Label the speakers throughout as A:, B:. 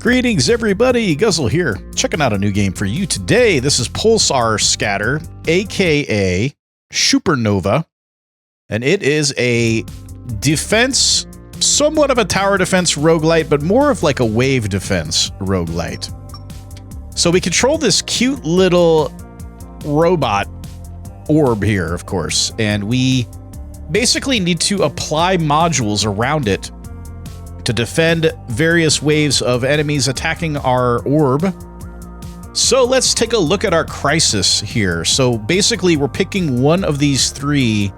A: Greetings everybody, Guzzle here, checking out a new game for you today. This is Pulsar Scatter, aka Shooper Nova, and it is a defense, somewhat of a tower defense roguelite, but more of like a wave defense roguelite. So we control this cute little robot orb here, of course, and we basically need to apply modules around it to defend various waves of enemies attacking our orb. So let's take a look at our crisis here. So basically we're picking one of these three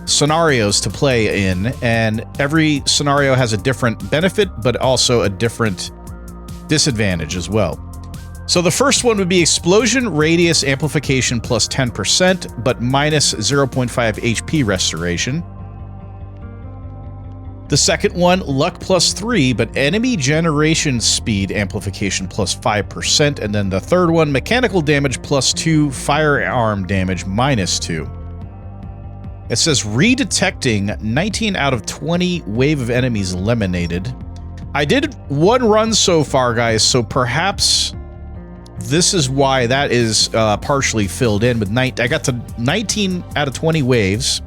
A: scenarios to play in, and every scenario has a different benefit, but also a different disadvantage as well. So the first one would be explosion radius amplification plus 10%, but minus 0.5 HP restoration. The second one, luck plus 3, but enemy generation speed amplification plus 5%. And then the third one, mechanical damage plus 2, firearm damage minus 2. It says redetecting 19 out of 20 wave of enemies eliminated. I did one run so far, guys, so perhaps this is why that is partially filled in. With I got to 19 out of 20 waves.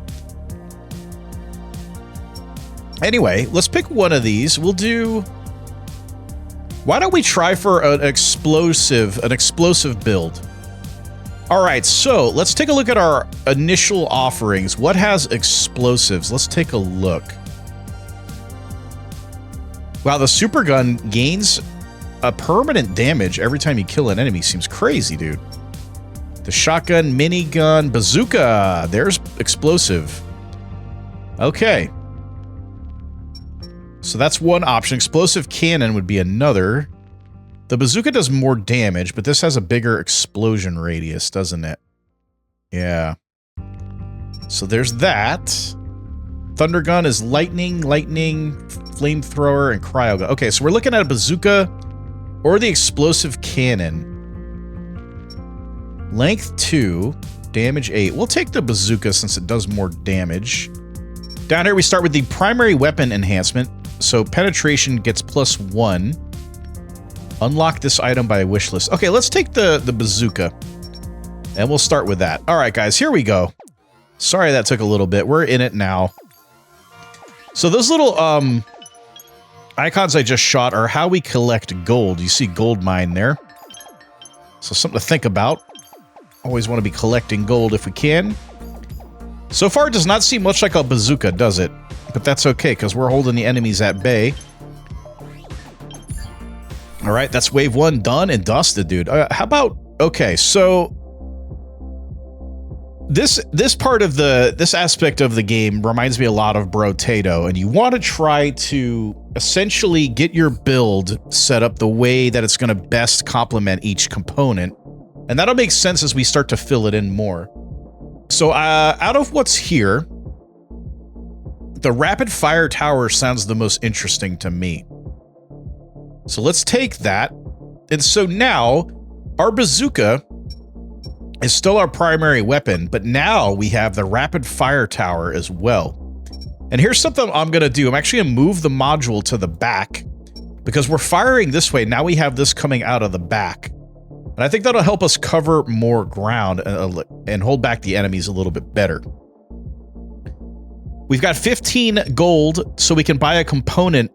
A: Anyway, let's pick one of these. We'll do... Why don't we try for an explosive build? All right, so let's take a look at our initial offerings. What has explosives? Let's take a look. Wow, the super gun gains a permanent damage every time you kill an enemy. Seems crazy, dude. The shotgun, minigun, bazooka. There's explosive. Okay. So that's one option. Explosive cannon would be another. The bazooka does more damage, but this has a bigger explosion radius, doesn't it? Yeah. So there's that. Thundergun is lightning, flamethrower, and cryogun. Okay, so we're looking at a bazooka or the explosive cannon. Length 2, damage 8. We'll take the bazooka since it does more damage. Down here we start with the primary weapon enhancement. So penetration gets plus 1. Unlock this item by wish list. Okay, let's take the bazooka. And we'll start with that. Alright guys, here we go. Sorry that took a little bit. We're in it now. So those little icons I just shot are how we collect gold. You see gold mine there. So something to think about. Always want to be collecting gold if we can. So far it does not seem much like a bazooka, does it? But that's okay, because we're holding the enemies at bay. Alright, that's wave 1 done and dusted, dude. How about... Okay, so... This part of this aspect of the game reminds me a lot of Brotato, and you want to try to essentially get your build set up the way that it's going to best complement each component. And that'll make sense as we start to fill it in more. So, out of what's here... The rapid fire tower sounds the most interesting to me. So let's take that. And so now, our bazooka is still our primary weapon, but now we have the rapid fire tower as well. And here's something I'm going to do. I'm actually going to move the module to the back, because we're firing this way. Now we have this coming out of the back. And I think that'll help us cover more ground and hold back the enemies a little bit better. We've got 15 gold, so we can buy a component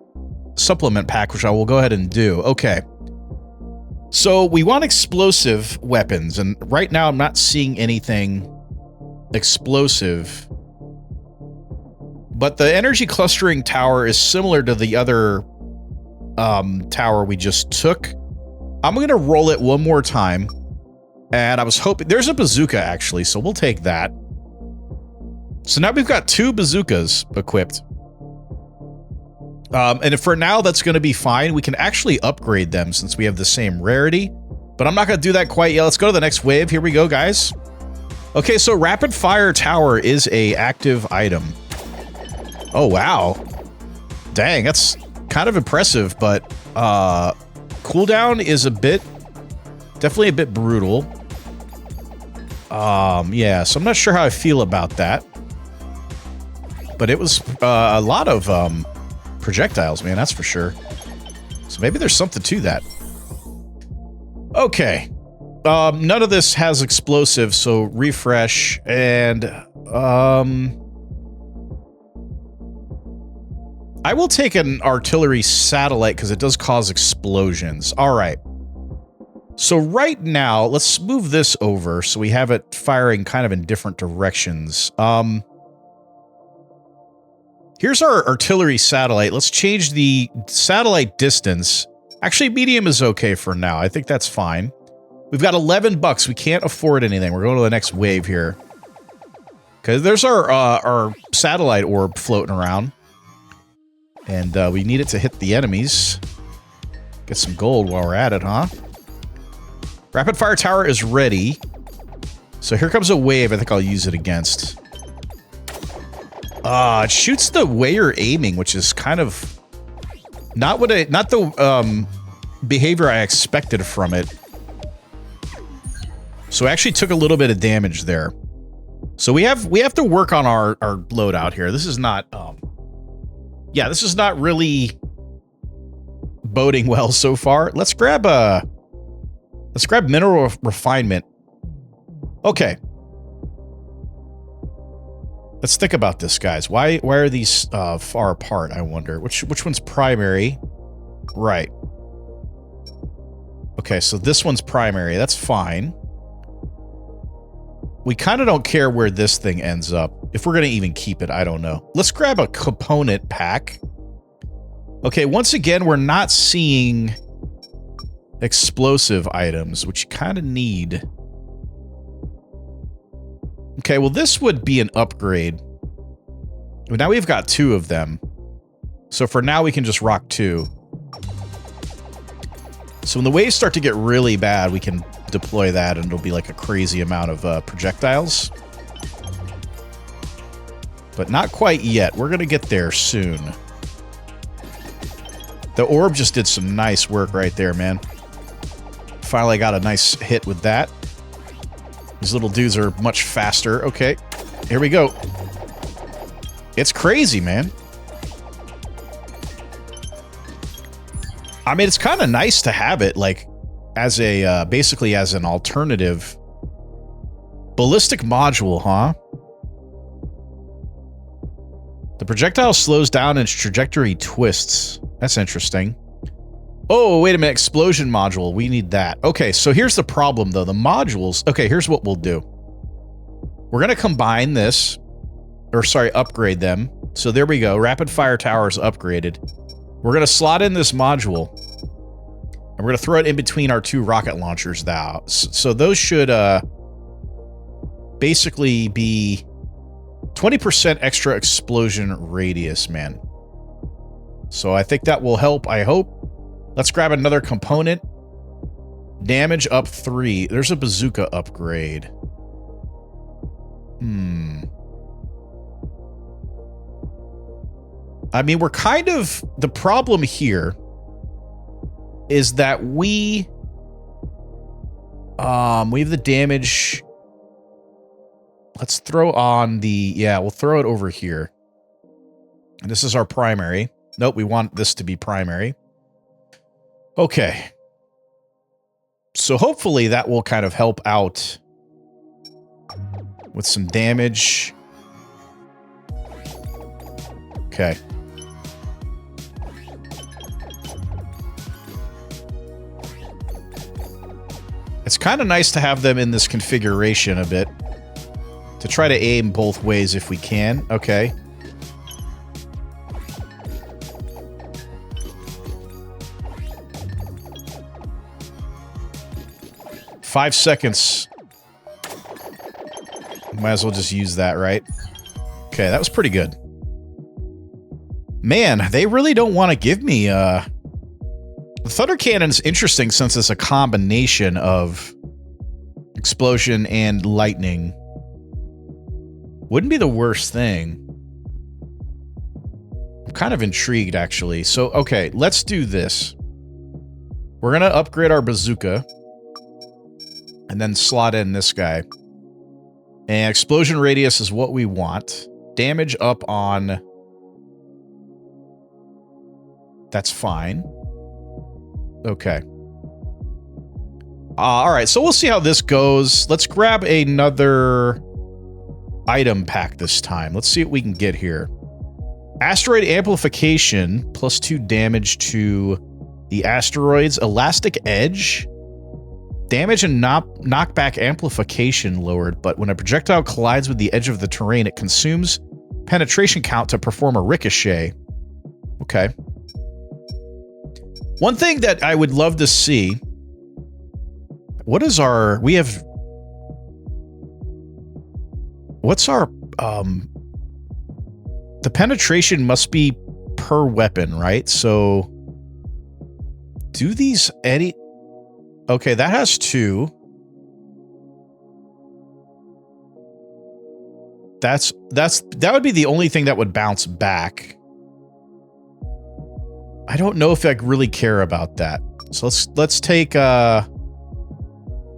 A: supplement pack, which I will go ahead and do. Okay. So we want explosive weapons, and right now I'm not seeing anything explosive. But the energy clustering tower is similar to the other tower we just took. I'm going to roll it one more time, and I was hoping... There's a bazooka, actually, so we'll take that. So now we've got 2 bazookas equipped. And for now, that's going to be fine. We can actually upgrade them since we have the same rarity. But I'm not going to do that quite yet. Let's go to the next wave. Here we go, guys. Okay, so Rapid Fire Tower is a active item. Oh, wow. Dang, that's kind of impressive, but cooldown is definitely a bit brutal. Yeah, so I'm not sure how I feel about that. But it was a lot of projectiles, man, that's for sure. So maybe there's something to that. Okay. None of this has explosives, so refresh, and I will take an artillery satellite because it does cause explosions. All right. So right now, let's move this over so we have it firing kind of in different directions. Here's our artillery satellite. Let's change the satellite distance. Actually, medium is okay for now. I think that's fine. We've got 11 bucks. We can't afford anything. We're going to the next wave here. Okay, there's our satellite orb floating around. And we need it to hit the enemies. Get some gold while we're at it, huh? Rapid fire tower is ready. So here comes a wave. I think I'll use it against. It shoots the way you're aiming, which is kind of not the behavior I expected from it. So I actually took a little bit of damage there. So we have to work on our loadout here. This is not yeah, this is not really boding well so far. Let's grab mineral refinement. Okay. Let's think about this, guys. Why are these far apart, I wonder? Which one's primary? Right. Okay, so this one's primary. That's fine. We kind of don't care where this thing ends up. If we're going to even keep it, I don't know. Let's grab a component pack. Okay, once again, we're not seeing explosive items, which you kind of need. Okay, well, this would be an upgrade. But now we've got 2 of them. So for now, we can just rock 2. So when the waves start to get really bad, we can deploy that, and it'll be like a crazy amount of projectiles. But not quite yet. We're going to get there soon. The orb just did some nice work right there, man. Finally got a nice hit with that. These little dudes are much faster. Okay, here we go. It's crazy, man. I mean, it's kind of nice to have it, like, as a, basically as an alternative. Ballistic module, huh? The projectile slows down and its trajectory twists. That's interesting. Oh, wait a minute. Explosion module. We need that. Okay, so here's the problem, though. The modules... Okay, here's what we'll do. We're going to combine this. Or, sorry, upgrade them. So there we go. Rapid fire tower is upgraded. We're going to slot in this module. And we're going to throw it in between our 2 rocket launchers now. So those should basically be 20% extra explosion radius, man. So I think that will help, I hope. Let's grab another component. Damage up 3. There's a bazooka upgrade. I mean, we're kind of... The problem here is that we have the damage. Let's throw on the... Yeah, we'll throw it over here. And this is our primary. Nope, we want this to be primary. Okay. So hopefully that will kind of help out with some damage. Okay. It's kind of nice to have them in this configuration a bit. To try to aim both ways if we can. Okay. Five seconds. Might as well just use that, right? Okay, that was pretty good. Man, they really don't want to give me, The Thunder Cannon's interesting since it's a combination of explosion and lightning. Wouldn't be the worst thing. I'm kind of intrigued, actually. So, okay, let's do this. We're going to upgrade our bazooka. And then slot in this guy. And explosion radius is what we want. Damage up on... That's fine. Okay. All right, so we'll see how this goes. Let's grab another item pack this time. Let's see what we can get here. Asteroid amplification, +2 damage to the asteroids. Elastic edge. Damage and knockback amplification lowered, but when a projectile collides with the edge of the terrain, it consumes penetration count to perform a ricochet. Okay. One thing that I would love to see... What is our... We have... What's our... The penetration must be per weapon, right? So... Do these any... Okay, that has 2. That would be the only thing that would bounce back. I don't know if I really care about that. So let's take we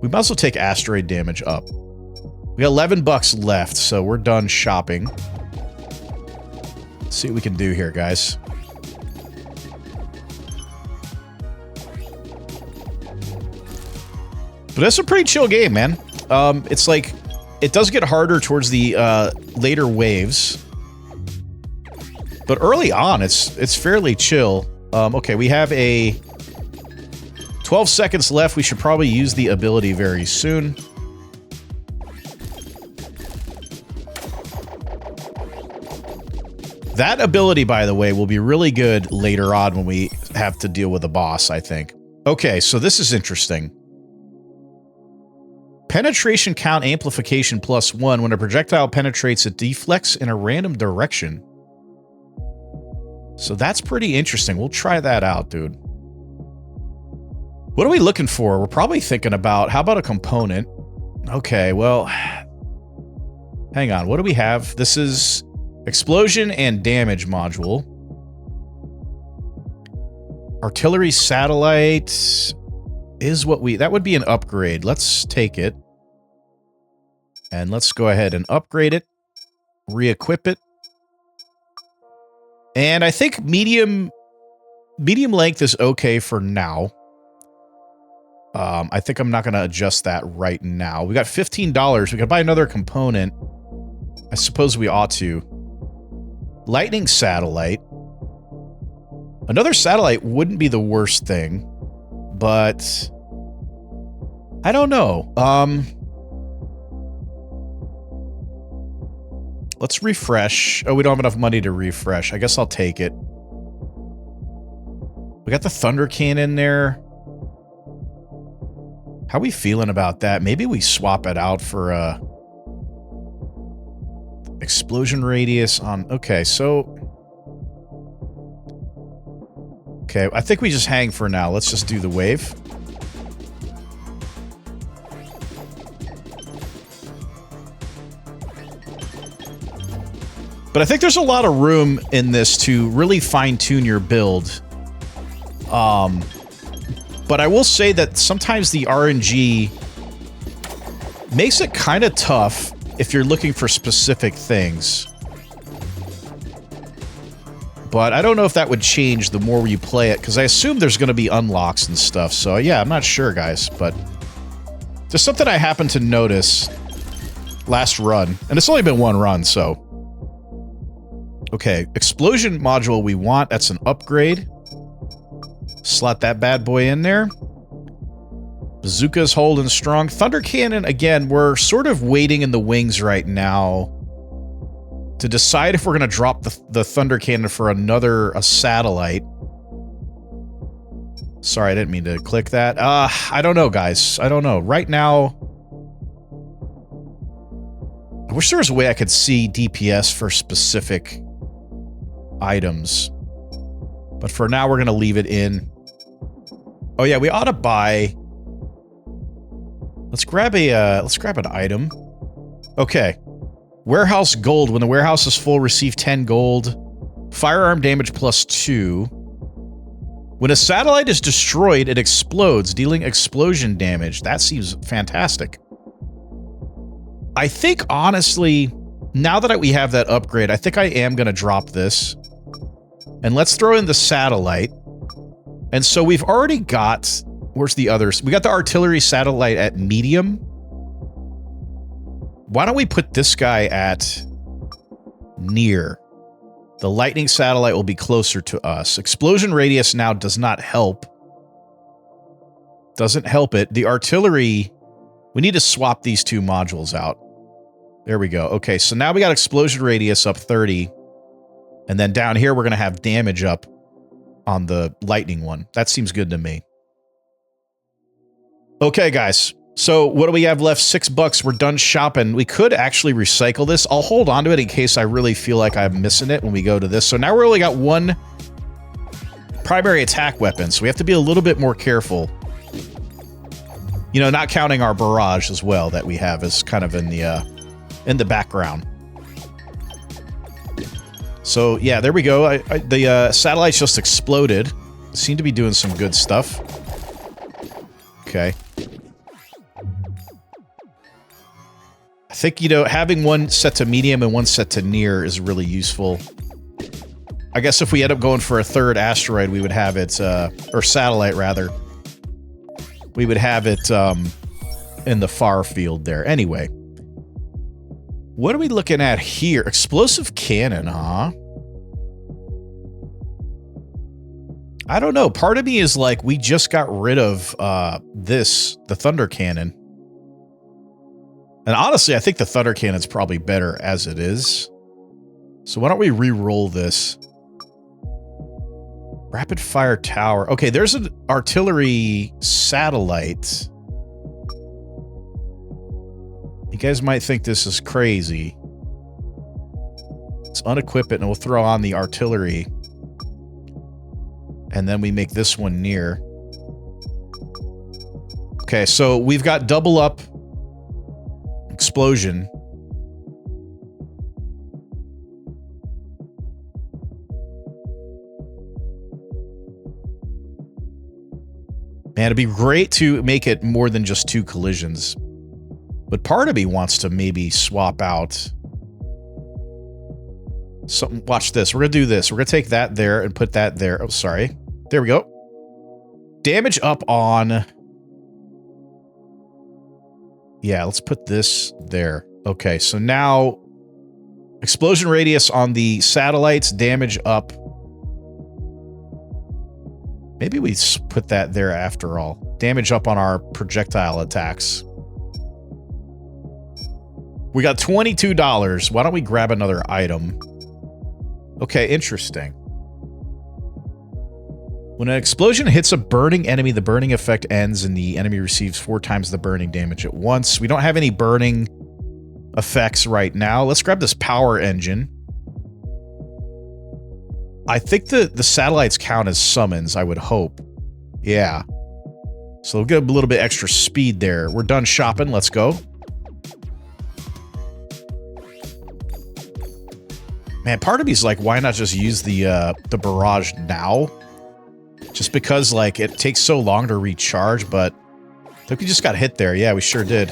A: might as well take asteroid damage up. We got $11 left, so we're done shopping. Let's see what we can do here, guys. But that's a pretty chill game, man. It's like, it does get harder towards the later waves. But early on, it's fairly chill. Okay, we have a 12 seconds left. We should probably use the ability very soon. That ability, by the way, will be really good later on when we have to deal with a boss, I think. Okay, so this is interesting. Penetration count amplification +1. When a projectile penetrates, it deflects in a random direction. So that's pretty interesting. We'll try that out, dude. What are we looking for? We're probably thinking about, how about a component? Okay, well, hang on. What do we have? This is explosion and damage module. Artillery satellite is what we... That would be an upgrade. Let's take it. And let's go ahead and upgrade it. Re-equip it. And I think medium length is okay for now. I think I'm not going to adjust that right now. We got $15. We could buy another component. I suppose we ought to. Lightning satellite. Another satellite wouldn't be the worst thing, but I don't know. Let's refresh. Oh, we don't have enough money to refresh. I guess I'll take it. We got the thunder cannon there. How are we feeling about that? Maybe we swap it out for a explosion radius on... Okay, so... Okay, I think we just hang for now. Let's just do the wave. But I think there's a lot of room in this to really fine-tune your build. But I will say that sometimes the RNG makes it kind of tough if you're looking for specific things. But I don't know if that would change the more you play it, because I assume there's going to be unlocks and stuff. So yeah, I'm not sure, guys, but just something I happened to notice last run. And it's only been one run, so... Okay, explosion module we want. That's an upgrade. Slot that bad boy in there. Bazooka's holding strong. Thunder cannon, again, we're sort of waiting in the wings right now to decide if we're going to drop the thunder cannon for a satellite. Sorry, I didn't mean to click that. I don't know, guys. I don't know. Right now, I wish there was a way I could see DPS for specific items. But for now, we're going to leave it in. Oh yeah, we ought to buy... Let's grab an item. Okay. Warehouse gold. When the warehouse is full, receive 10 gold. Firearm damage +2. When a satellite is destroyed, it explodes, dealing explosion damage. That seems fantastic. I think, honestly, now that we have that upgrade, I think I am going to drop this. And let's throw in the satellite. And so we've already got, where's the others? We got the artillery satellite at medium. Why don't we put this guy at near? The lightning satellite will be closer to us. Explosion radius now does not help. Doesn't help it. The artillery, we need to swap these two modules out. There we go. Okay, so now we got explosion radius up 30. And then down here, we're going to have damage up on the lightning one. That seems good to me. Okay, guys. So what do we have left? $6. We're done shopping. We could actually recycle this. I'll hold on to it in case I really feel like I'm missing it when we go to this. So now we only got one primary attack weapon. So we have to be a little bit more careful. You know, not counting our barrage as well that we have as kind of in the background. So yeah, there we go. The satellites just exploded. Seem to be doing some good stuff. Okay. I think, you know, having one set to medium and one set to near is really useful. I guess if we end up going for a third asteroid, we would have it, or satellite rather, we would have it in the far field there. Anyway, what are we looking at here? Explosive cannon, huh? I don't know. Part of me is like, we just got rid of the thunder cannon. And honestly, I think the thunder cannon's probably better as it is. So why don't we re-roll this? Rapid fire tower. Okay, there's an artillery satellite. You guys might think this is crazy. Let's unequip it and we'll throw on the artillery. And then we make this one near. Okay, so we've got double up explosion. Man, it'd be great to make it more than just 2 collisions. But part of me wants to maybe swap out something. Watch this. We're going to do this. We're going to take that there and put that there. Oh, sorry. There we go. Damage up on... Yeah, let's put this there. Okay, so now explosion radius on the satellites, damage up. Maybe we put that there after all. Damage up on our projectile attacks. We got $22. Why don't we grab another item? Okay, interesting. When an explosion hits a burning enemy, the burning effect ends and the enemy receives 4 times the burning damage at once. We don't have any burning effects right now. Let's grab this power engine. I think the satellites count as summons, I would hope. Yeah. So we'll get a little bit extra speed there. We're done shopping. Let's go. Man, part of me's like, why not just use the barrage now? Just because, like, it takes so long to recharge, but I think we just got hit there. Yeah, we sure did.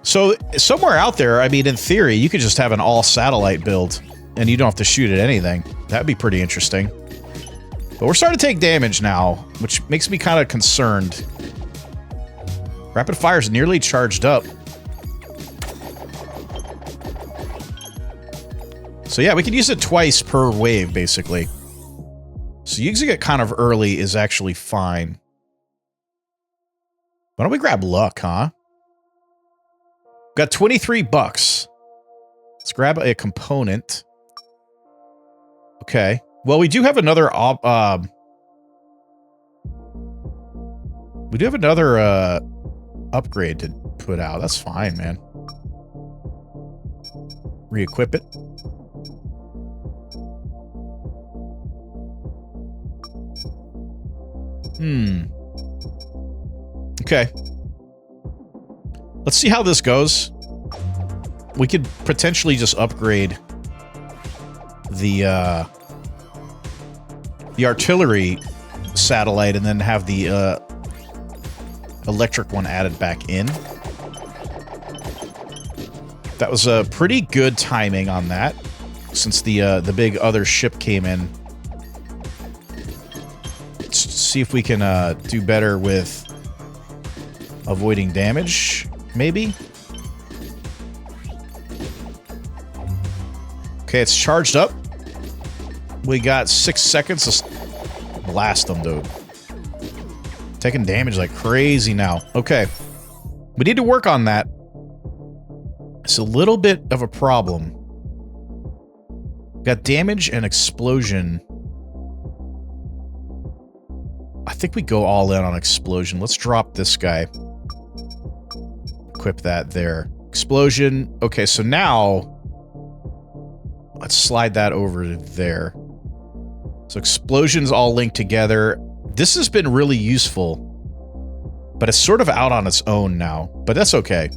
A: So, somewhere out there, I mean, in theory, you could just have an all-satellite build, and you don't have to shoot at anything. That'd be pretty interesting. But we're starting to take damage now, which makes me kind of concerned. Rapid fire's nearly charged up. So yeah, we can use it twice per wave, basically. So using it kind of early is actually fine. Why don't we grab luck, huh? Got $23. Let's grab a component. Okay. Well, we do have another upgrade to put out. That's fine, man. Re-equip it. Okay. Let's see how this goes. We could potentially just upgrade the artillery satellite and then have the electric one added back in. That was a pretty good timing on that. Looks since the big other ship came in. Let's see if we can do better with avoiding damage, maybe? Okay, it's charged up. We got 6 seconds to blast them, dude. Taking damage like crazy now. Okay. We need to work on that. It's a little bit of a problem. Got damage and explosion. I think we go all in on explosion. Let's drop this guy. Equip that there. Explosion. Okay, so now let's slide that over there. So explosions all linked together. This has been really useful, but it's sort of out on its own now, but that's okay.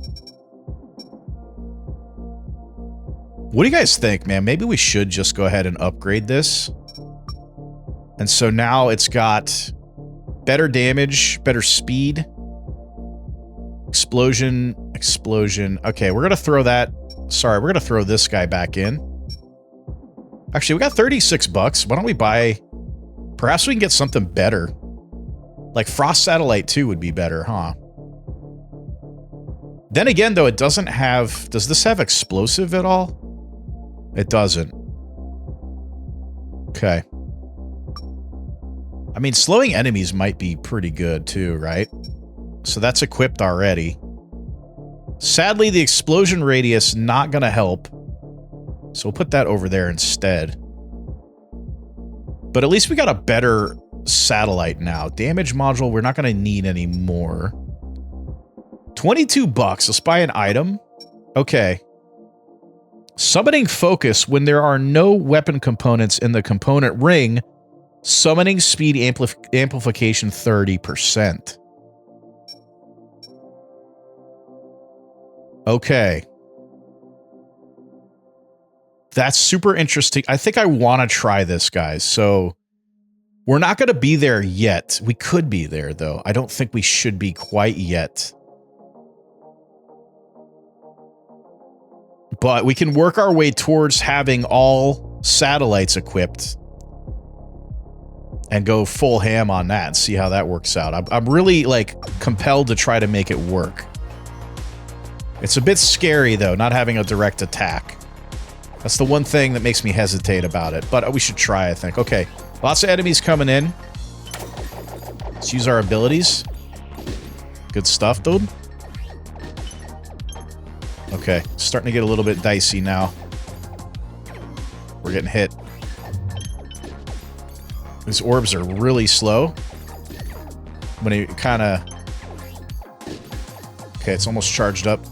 A: What do you guys think, man? Maybe we should just go ahead and upgrade this. And so now it's got better damage, better speed. Explosion, explosion. Okay, we're going to throw that. Sorry, we're going to throw this guy back in. Actually, we got 36 bucks. Why don't we buy... Perhaps we can get something better. Like Frost Satellite 2 would be better, huh? Then again, though, it doesn't have... Does this have explosive at all? It doesn't. Okay. I mean, slowing enemies might be pretty good, too, right? So that's equipped already. Sadly, the explosion radius not going to help. So we'll put that over there instead. But at least we got a better satellite now. Damage module, we're not going to need anymore. 22 bucks. Let's buy an item. Okay. Summoning focus when there are no weapon components in the component ring. Summoning speed amplification 30%. Okay. That's super interesting. I think I want to try this, guys. So we're not going to be there yet. We could be there, though. I don't think we should be quite yet. But we can work our way towards having all satellites equipped and go full ham on that and see how that works out. I'm really, like, compelled to try to make it work. It's a bit scary, though, not having a direct attack. That's the one thing that makes me hesitate about it, but we should try, I think. Okay, lots of enemies coming in. Let's use our abilities. Good stuff, dude. Okay, starting to get a little bit dicey now. We're getting hit. These orbs are really slow. When it kind of... Okay, it's almost charged up.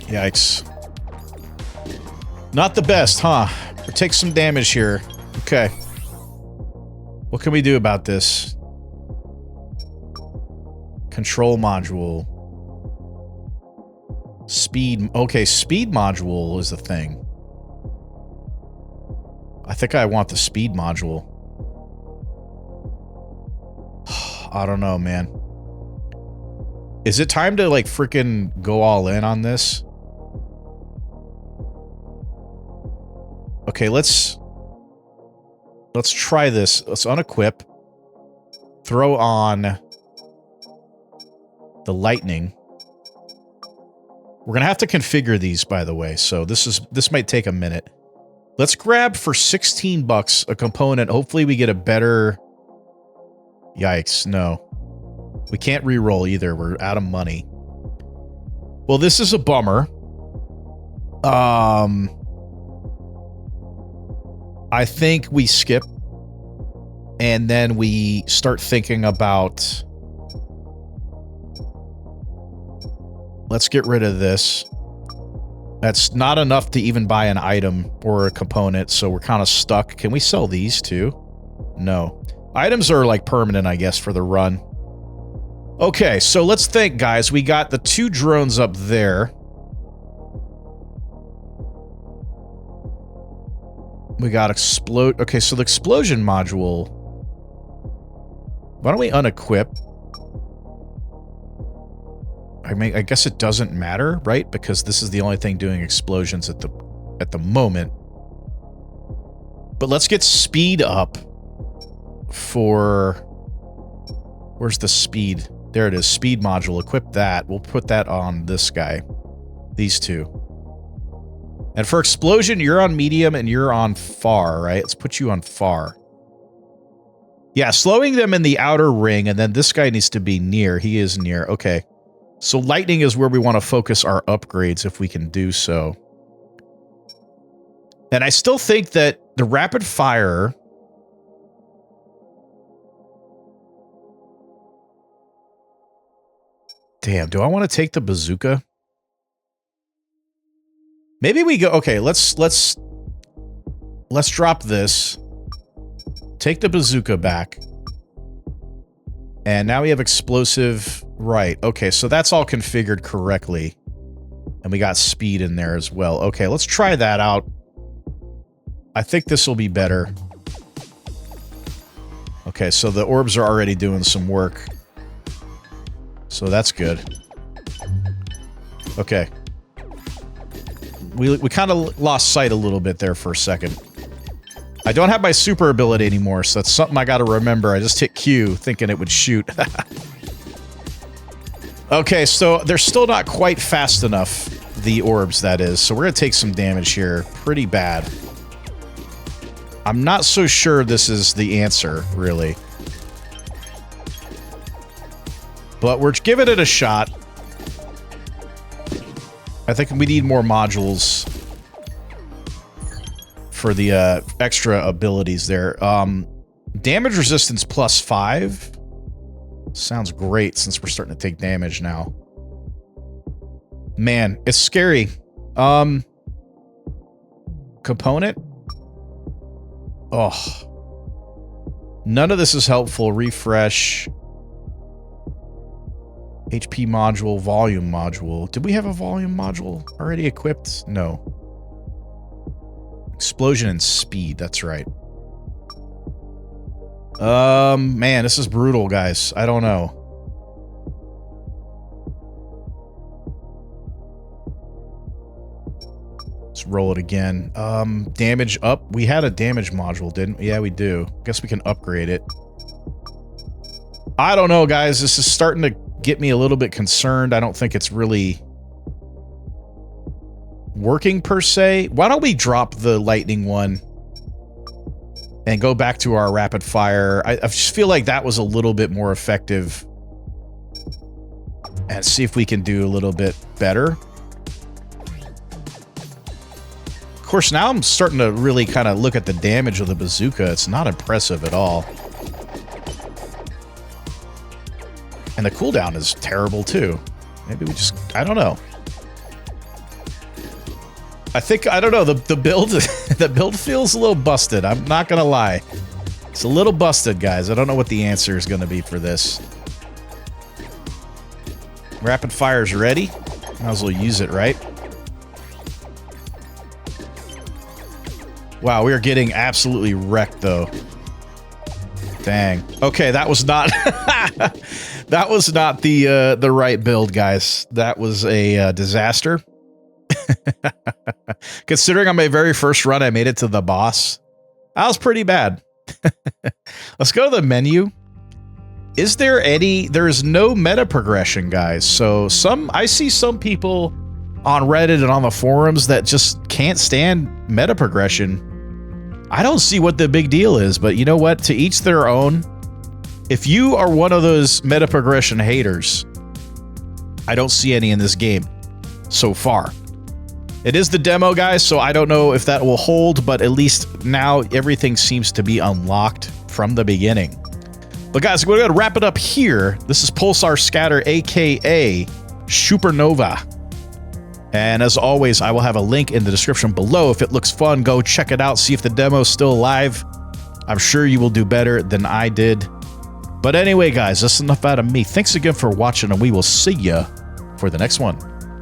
A: Yikes. Not the best, huh? We'll take some damage here. Okay. What can we do about this? Control module. Speed. Okay, speed module is the thing. I think I want the speed module. I don't know, man. Is it time to, like, freaking go all in on this? Okay, let's try this. Let's unequip. Throw on the lightning. We're gonna have to configure these, by the way, so this might take a minute. Let's grab for 16 bucks a component. Hopefully we get a better... Yikes, no. We can't re-roll either. We're out of money. Well, this is a bummer. I think we skip and then we start thinking about... Let's get rid of this. That's not enough to even buy an item or a component, so we're kind of stuck. Can we sell these too? No. Items are like permanent, I guess, for the run. Okay, so let's think, guys. We got the 2 drones up there. We got explode. Okay, so the explosion module. Why don't we unequip? I mean, I guess it doesn't matter, right? Because this is the only thing doing explosions at the moment. But let's get speed up for... Where's the speed? There it is, speed module. Equip that. We'll put that on this guy. These two. And for explosion, you're on medium and you're on far, right? Let's put you on far. Yeah, slowing them in the outer ring, and then this guy needs to be near. He is near. Okay. So lightning is where we want to focus our upgrades if we can do so. And I still think that the rapid fire... Damn, do I want to take the bazooka? Maybe we go... Okay, let's drop this. Take the bazooka back. And now we have explosive... Right, okay, so that's all configured correctly. And we got speed in there as well. Okay, let's try that out. I think this will be better. Okay, so the orbs are already doing some work. So that's good. Okay. We kind of lost sight a little bit there for a second. I don't have my super ability anymore, so that's something I got to remember. I just hit Q thinking it would shoot. Okay, so they're still not quite fast enough, the orbs, that is. So we're going to take some damage here. Pretty bad. I'm not so sure this is the answer, really. But we're giving it a shot. I think we need more modules for the extra abilities there. Damage resistance +5. Sounds great since we're starting to take damage now. Man, it's scary. Component? Oh. None of this is helpful. Refresh. HP module, volume module. Did we have a volume module already equipped? No. Explosion and speed, that's right. Man, this is brutal, guys. I don't know. Let's roll it again. Damage up. We had a damage module, didn't we? Yeah, we do. Guess we can upgrade it. I don't know, guys. This is starting to get me a little bit concerned. I don't think it's really working per se. Why don't we drop the lightning one and go back to our rapid fire? I just feel like that was a little bit more effective. And see if we can do a little bit better. Of course, now I'm starting to really kind of look at the damage of the bazooka. It's not impressive at all. And the cooldown is terrible too. Maybe we just... I don't know. I think... I don't know. The build... the build feels a little busted. I'm not gonna lie. It's a little busted, guys. I don't know what the answer is gonna be for this. Rapid fire's ready. Might as well use it, right? Wow, we are getting absolutely wrecked, though. Dang. Okay, that was not... that was not the right build, guys. That was a disaster. Considering on my very first run, I made it to the boss. That was pretty bad. Let's go to the menu. Is there any... There's no meta progression, guys. So I see some people on Reddit and on the forums that just can't stand meta progression. I don't see what the big deal is, but you know what? To each their own. If you are one of those meta progression haters, I don't see any in this game so far. It is the demo, guys, so I don't know if that will hold, but at least now everything seems to be unlocked from the beginning. But guys, we're going to wrap it up here. This is Pulsar Scatter, aka Shooper Nova. And as always, I will have a link in the description below. If it looks fun, go check it out. See if the demo is still alive. I'm sure you will do better than I did. But anyway, guys, that's enough out of me. Thanks again for watching, and we will see ya for the next one.